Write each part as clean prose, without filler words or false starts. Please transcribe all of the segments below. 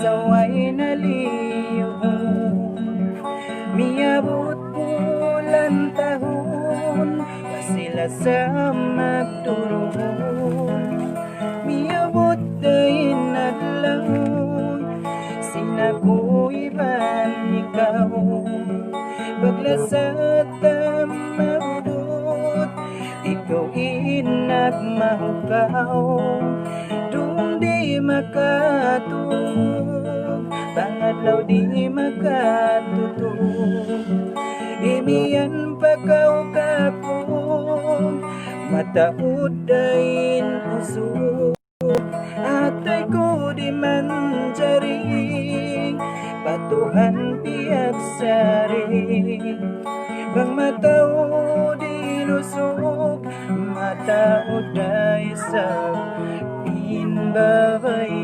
saway naliyong miabot bulan tahon sila sa magturon miabot dahin adlaw sinakuiban ikaw baglasat maudot ikaw inagmahukaw dung di makatug pangadlaw di makatutug imian pakaw kakong mataud dahin usog atay ko di manjari patuhan piyak sari bang matao di lusog matao day sa pinbabay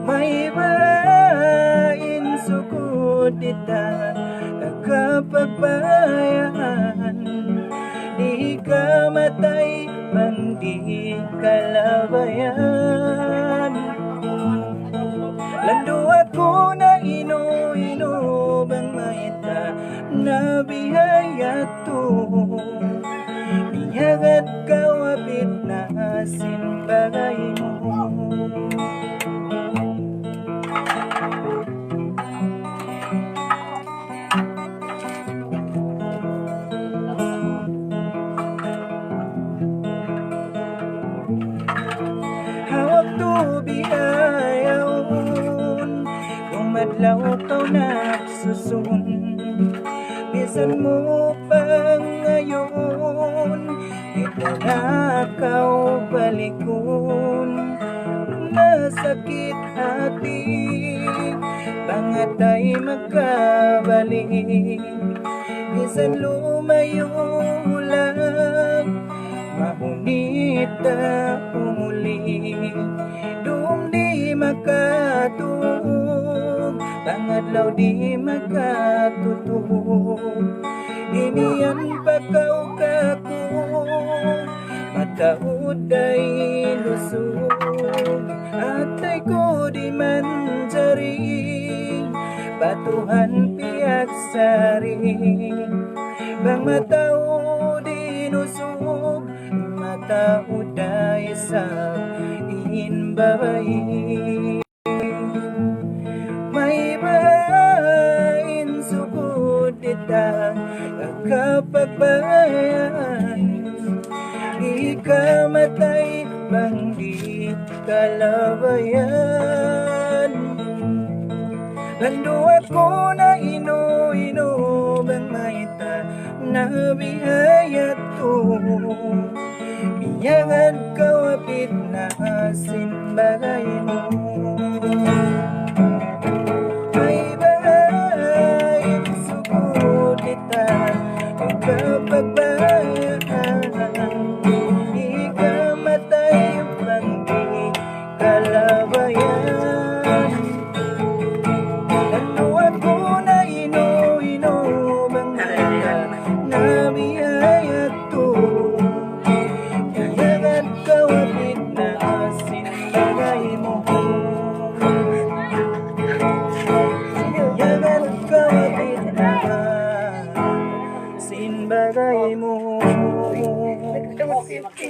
may bain sukod dita kapagbayan di ka matay bang di kalabayan lando ako na ino-ino bang maita na bihaya to niyagad kawapit na simbagay mo hawak to bihayawon kung madlaw kaw nagsusun bisan mo pang ngayon ito na kaw balikon nasakit hati pangatay magkabalik bisan lumayo lang mahunit na umuli dung di makatug pangadlaw di makatutug imian pakaw kakong mataud day lusog atay ko di manjari batuhan piyak sari bang matao di nusog matao day sa inbabay may bain sukod dita kapagbayan ikamatay bang di kalabayan lando ako na ino-ino bang maita na bihaya to iyangan kawapit na simbagay mo may bahayin sukod kita kapagbayan ikamatay bang di kalabayan lalo ako na ino-ino bang maita na bihaya to iyangan kawapit na simbagay mo iyangan kawapit na simbagay mo